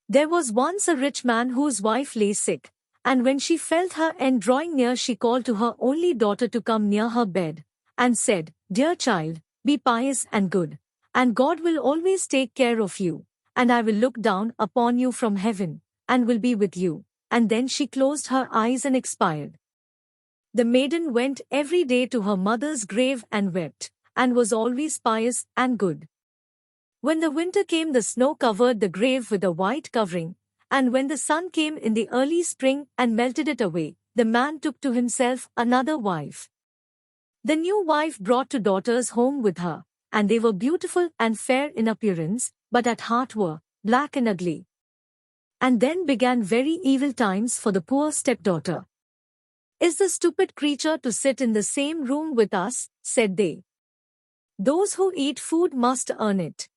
There was once a rich man whose wife lay sick, and when she felt her end drawing near, she called to her only daughter to come near her bed, and said, "Dear child, be pious and good, and God will always take care of you, and I will look down upon you from heaven, and will be with you." And then she closed her eyes and expired. The maiden went every day to her mother's grave and wept, and was always pious and good. When the winter came, the snow covered the grave with a white covering, and when the sun came in the early spring and melted it away, the man took to himself another wife. The new wife brought two daughters home with her, and they were beautiful and fair in appearance, but at heart were black and ugly. And then began very evil times for the poor stepdaughter. "Is the stupid creature to sit in the same room with us?" said they. "Those who eat food must earn it."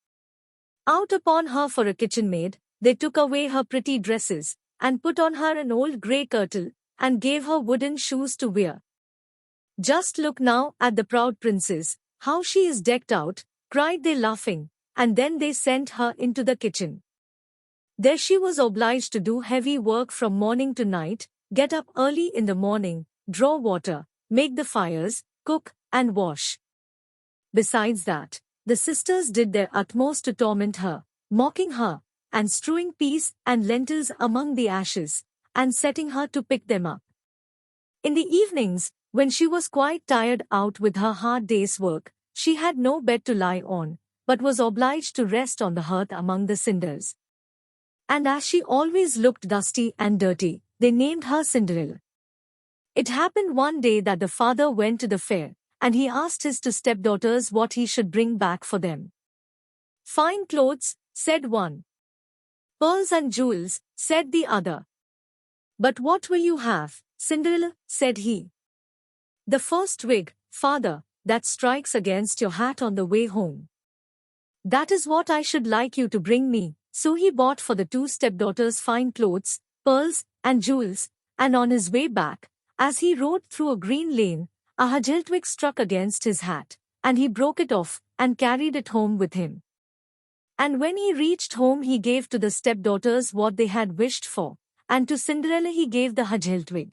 Out upon her for a kitchen maid, they took away her pretty dresses, and put on her an old grey kirtle, and gave her wooden shoes to wear. "Just look now at the proud princess, how she is decked out," cried they laughing, and then they sent her into the kitchen. There she was obliged to do heavy work from morning to night, get up early in the morning, draw water, make the fires, cook, and wash. Besides that, the sisters did their utmost to torment her, mocking her, and strewing peas and lentils among the ashes, and setting her to pick them up. In the evenings, when she was quite tired out with her hard day's work, she had no bed to lie on, but was obliged to rest on the hearth among the cinders. And as she always looked dusty and dirty, they named her Cinderella. It happened one day that the father went to the fair, and he asked his two stepdaughters what he should bring back for them. "Fine clothes," said one. "Pearls and jewels," said the other. "But what will you have, Cinderella?" said he. "The first wig, father, that strikes against your hat on the way home. That is what I should like you to bring me." So he bought for the two stepdaughters fine clothes, pearls, and jewels, and on his way back, as he rode through a green lane, a twig struck against his hat, and he broke it off, and carried it home with him. And when he reached home he gave to the stepdaughters what they had wished for, and to Cinderella he gave the twig.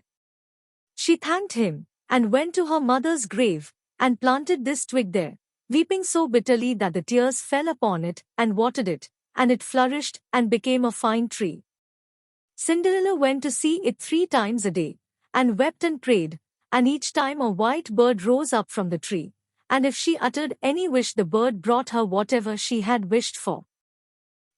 She thanked him, and went to her mother's grave, and planted this twig there, weeping so bitterly that the tears fell upon it, and watered it, and it flourished, and became a fine tree. Cinderella went to see it 3 times a day, and wept and prayed, and each time a white bird rose up from the tree, and if she uttered any wish the bird brought her whatever she had wished for.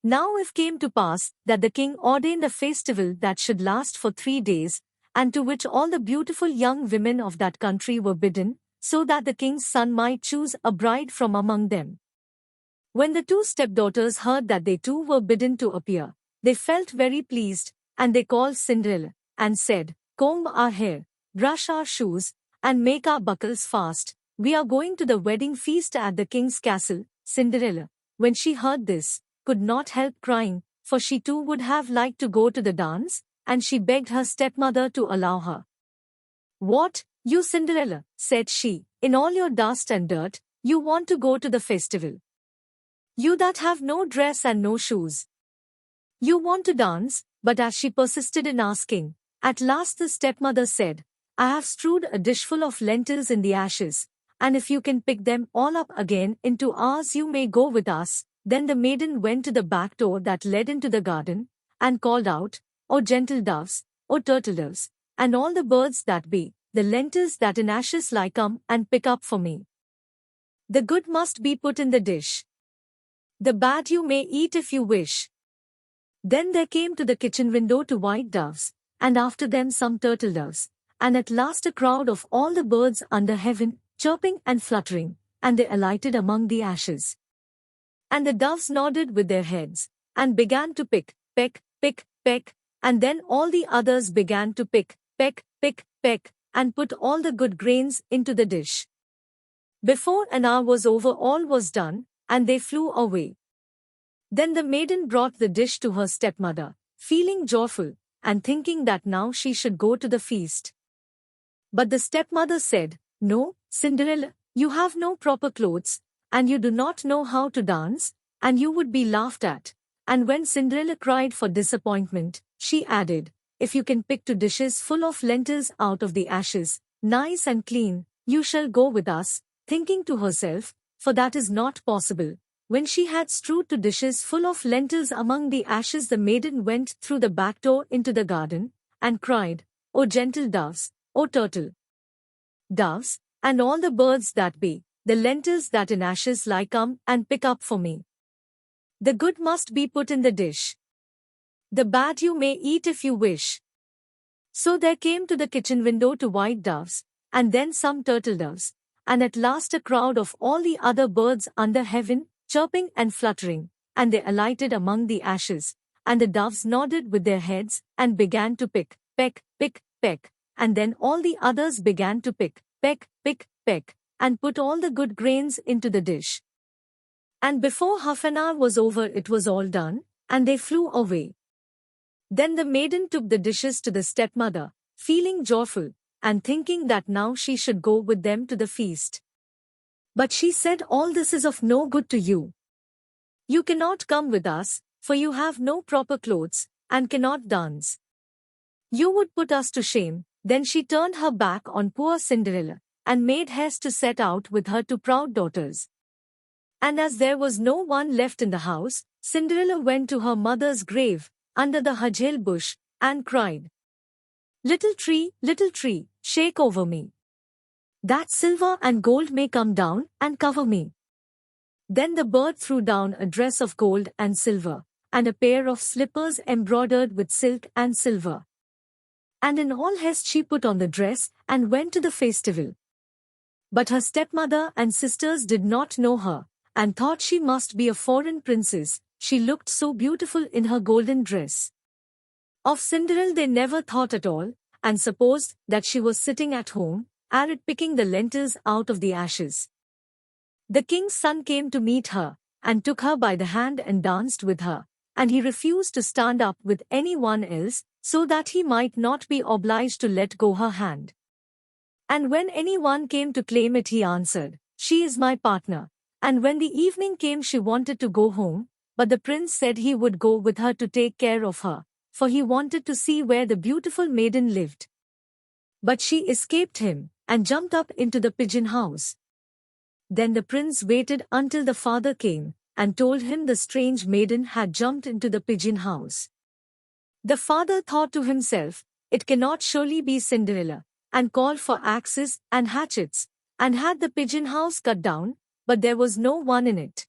Now it came to pass that the king ordained a festival that should last for 3 days, and to which all the beautiful young women of that country were bidden, so that the king's son might choose a bride from among them. When the two stepdaughters heard that they too were bidden to appear, they felt very pleased, and they called Cinderella, and said, "Comb our hair, brush our shoes, and make our buckles fast. We are going to the wedding feast at the king's castle." Cinderella, when she heard this, could not help crying, for she too would have liked to go to the dance, and she begged her stepmother to allow her. "What, you Cinderella," said she, "in all your dust and dirt, you want to go to the festival? You that have no dress and no shoes. You want to dance?" But as she persisted in asking, at last the stepmother said, "I have strewed a dishful of lentils in the ashes, and if you can pick them all up again into ours you may go with us." Then the maiden went to the back door that led into the garden, and called out, "O gentle doves, O turtle doves, and all the birds that be, the lentils that in ashes lie, come and pick up for me. The good must be put in the dish. The bad you may eat if you wish." Then there came to the kitchen window 2 white doves, and after them some turtle doves, and at last a crowd of all the birds under heaven, chirping and fluttering, and they alighted among the ashes. And the doves nodded with their heads, and began to pick, peck, pick, peck, and then all the others began to pick, peck, pick, peck, and put all the good grains into the dish. Before an hour was over all was done, and they flew away. Then the maiden brought the dish to her stepmother, feeling joyful, and thinking that now she should go to the feast. But the stepmother said, "No, Cinderella, you have no proper clothes, and you do not know how to dance, and you would be laughed at, And when Cinderella cried for disappointment, she added, "If you can pick 2 dishes full of lentils out of the ashes, nice and clean, you shall go with us," thinking to herself, "For that is not possible." When she had strewed 2 dishes full of lentils among the ashes, the maiden went through the back door into the garden, and cried, "O gentle doves, O turtle doves, and all the birds that be, the lentils that in ashes lie, come and pick up for me. The good must be put in the dish. The bad you may eat if you wish." So there came to the kitchen window 2 white doves, and then some turtle doves, and at last a crowd of all the other birds under heaven, chirping and fluttering, and they alighted among the ashes, and the doves nodded with their heads, and began to pick, peck, pick, peck, and then all the others began to pick, peck, pick, peck, and put all the good grains into the dish. And before half an hour was over it was all done, and they flew away. Then the maiden took the dishes to the stepmother, feeling joyful, and thinking that now she should go with them to the feast. But she said, "All this is of no good to you. You cannot come with us, for you have no proper clothes, and cannot dance. You would put us to shame." Then she turned her back on poor Cinderella, and made haste to set out with her 2 proud daughters. And as there was no one left in the house, Cinderella went to her mother's grave, under the hajel bush, and cried, little tree, shake over me, that silver and gold may come down and cover me." Then the bird threw down a dress of gold and silver, and a pair of slippers embroidered with silk and silver. And in all haste she put on the dress, and went to the festival. But her stepmother and sisters did not know her, and thought she must be a foreign princess, she looked so beautiful in her golden dress. Of Cinderella they never thought at all, and supposed that she was sitting at home, arid picking the lentils out of the ashes. The king's son came to meet her, and took her by the hand and danced with her, and he refused to stand up with anyone else, so that he might not be obliged to let go her hand. And when anyone came to claim it he answered, "She is my partner." And when the evening came she wanted to go home, but the prince said he would go with her to take care of her, for he wanted to see where the beautiful maiden lived. But she escaped him, and jumped up into the pigeon house. Then the prince waited until the father came, and told him the strange maiden had jumped into the pigeon house. The father thought to himself, "It cannot surely be Cinderella," and called for axes and hatchets, and had the pigeon house cut down, but there was no one in it.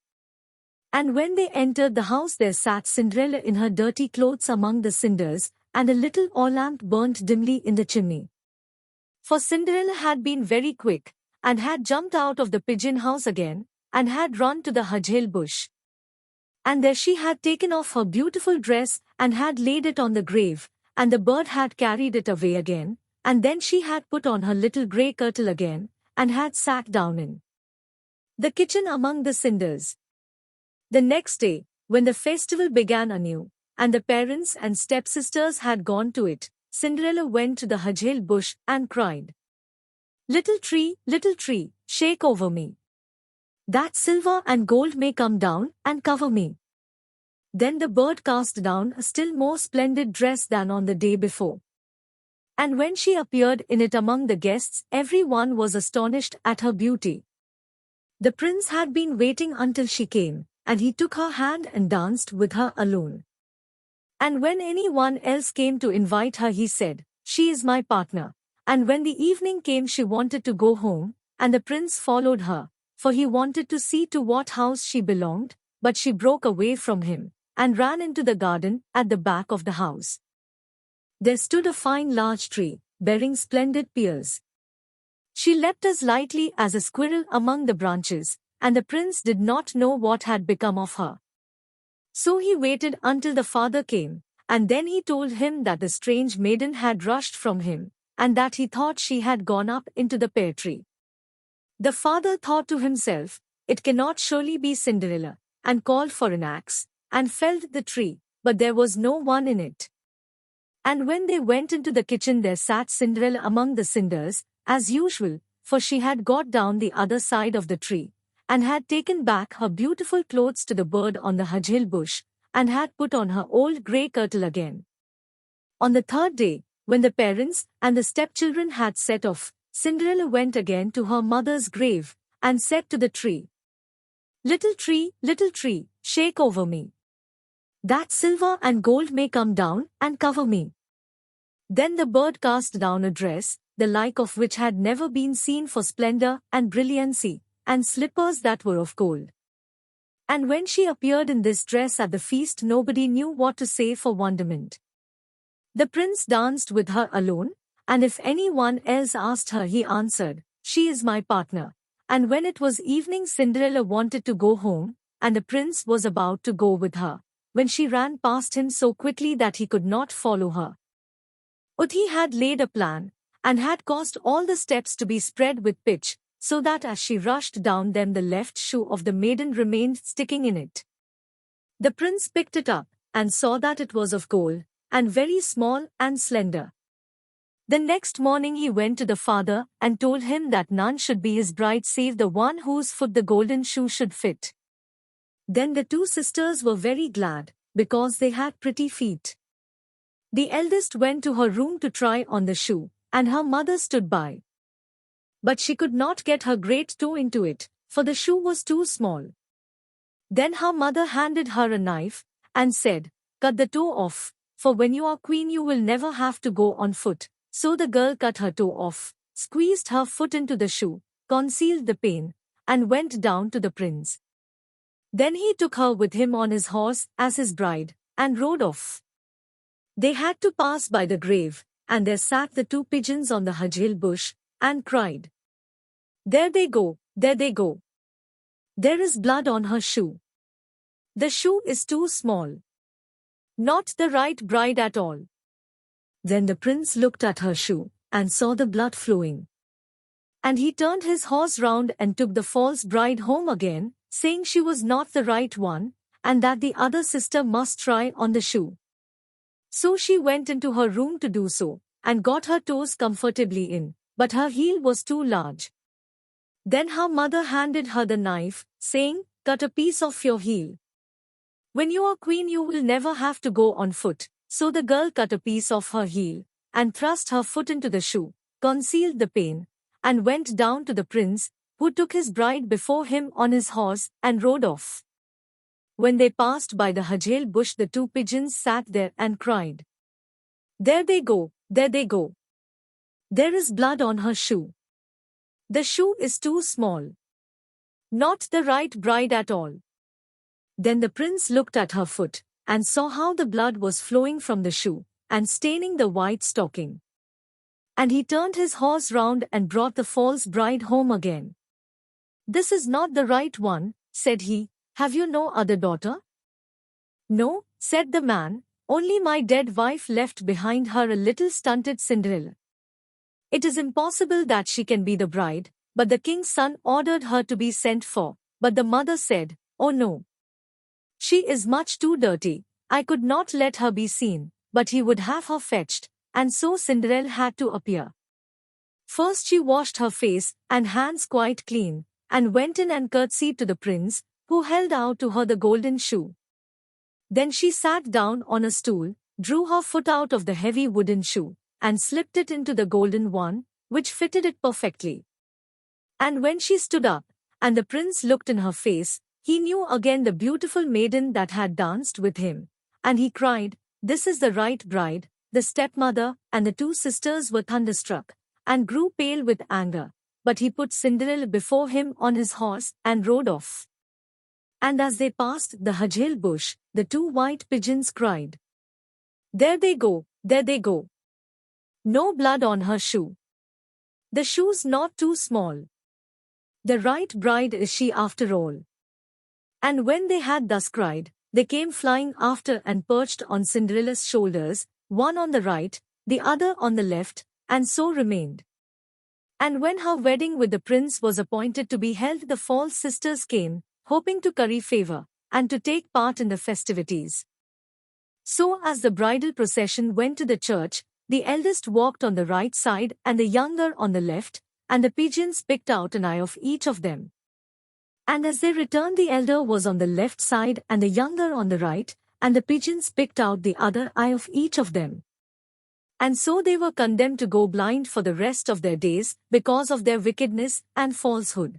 And when they entered the house there sat Cinderella in her dirty clothes among the cinders, and a little oil lamp burnt dimly in the chimney. For Cinderella had been very quick, and had jumped out of the pigeon house again, and had run to the hajel bush. And there she had taken off her beautiful dress, and had laid it on the grave, and the bird had carried it away again, and then she had put on her little grey kirtle again, and had sat down in the kitchen among the cinders. The next day, when the festival began anew, and the parents and stepsisters had gone to it, Cinderella went to the hajel bush and cried, little tree, shake over me, that silver and gold may come down and cover me." Then the bird cast down a still more splendid dress than on the day before. And when she appeared in it among the guests, every one was astonished at her beauty. The prince had been waiting until she came, and he took her hand and danced with her alone. And when any one else came to invite her he said, "She is my partner." And when the evening came she wanted to go home, and the prince followed her, for he wanted to see to what house she belonged, but she broke away from him, and ran into the garden at the back of the house. There stood a fine large tree, bearing splendid pears. She leapt as lightly as a squirrel among the branches, and the prince did not know what had become of her. So he waited until the father came, and then he told him that the strange maiden had rushed from him, and that he thought she had gone up into the pear tree. The father thought to himself, "It cannot surely be Cinderella," and called for an axe, and felled the tree, but there was no one in it. And when they went into the kitchen there sat Cinderella among the cinders, as usual, for she had got down the other side of the tree, and had taken back her beautiful clothes to the bird on the hajel bush, and had put on her old grey kirtle again. On the third day, when the parents and the stepchildren had set off, Cinderella went again to her mother's grave, and said to the tree, little tree, shake over me, that silver and gold may come down and cover me." Then the bird cast down a dress, the like of which had never been seen for splendor and brilliancy, and slippers that were of gold. And when she appeared in this dress at the feast, nobody knew what to say for wonderment. The prince danced with her alone, and if anyone else asked her, he answered, "She is my partner." And when it was evening, Cinderella wanted to go home, and the prince was about to go with her, when she ran past him so quickly that he could not follow her. But he had laid a plan, and had caused all the steps to be spread with pitch, so that as she rushed down them the left shoe of the maiden remained sticking in it. The prince picked it up, and saw that it was of gold, and very small and slender. The next morning he went to the father, and told him that none should be his bride save the one whose foot the golden shoe should fit. Then the two sisters were very glad, because they had pretty feet. The eldest went to her room to try on the shoe, and her mother stood by. But she could not get her great toe into it, for the shoe was too small. Then her mother handed her a knife, and said, "Cut the toe off, for when you are queen you will never have to go on foot." So the girl cut her toe off, squeezed her foot into the shoe, concealed the pain, and went down to the prince. Then he took her with him on his horse as his bride, and rode off. They had to pass by the grave, and there sat the two pigeons on the hajil bush, and cried, "There they go, there they go. There is blood on her shoe. The shoe is too small. Not the right bride at all." Then the prince looked at her shoe, and saw the blood flowing. And he turned his horse round and took the false bride home again, saying she was not the right one, and that the other sister must try on the shoe. So she went into her room to do so, and got her toes comfortably in, but her heel was too large. Then her mother handed her the knife, saying, "Cut a piece off your heel. When you are queen you will never have to go on foot." So the girl cut a piece off her heel, and thrust her foot into the shoe, concealed the pain, and went down to the prince, who took his bride before him on his horse, and rode off. When they passed by the hajel bush the two pigeons sat there and cried, "There they go, there they go. There is blood on her shoe. The shoe is too small. Not the right bride at all." Then the prince looked at her foot, and saw how the blood was flowing from the shoe, and staining the white stocking. And he turned his horse round and brought the false bride home again. "This is not the right one," said he. "Have you no other daughter?" "No," said the man, "only my dead wife left behind her a little stunted Cinderella. It is impossible that she can be the bride." But the king's son ordered her to be sent for, but the mother said, "Oh no. She is much too dirty. I could not let her be seen," but he would have her fetched, and so Cinderella had to appear. First she washed her face and hands quite clean, and went in and curtsied to the prince, who held out to her the golden shoe. Then she sat down on a stool, drew her foot out of the heavy wooden shoe, and slipped it into the golden one, which fitted it perfectly. And when she stood up, and the prince looked in her face, he knew again the beautiful maiden that had danced with him, and he cried, "This is the right bride." The stepmother and the two sisters were thunderstruck, and grew pale with anger, but he put Cinderella before him on his horse, and rode off. And as they passed the hajel bush, the two white pigeons cried, "There they go, there they go. No blood on her shoe. The shoe's not too small. The right bride is she after all." And when they had thus cried, they came flying after and perched on Cinderella's shoulders, one on the right, the other on the left, and so remained. And when her wedding with the prince was appointed to be held, the false sisters came, hoping to curry favor, and to take part in the festivities. So as the bridal procession went to the church, the eldest walked on the right side and the younger on the left, and the pigeons picked out an eye of each of them. And as they returned, the elder was on the left side and the younger on the right, and the pigeons picked out the other eye of each of them. And so they were condemned to go blind for the rest of their days because of their wickedness and falsehood.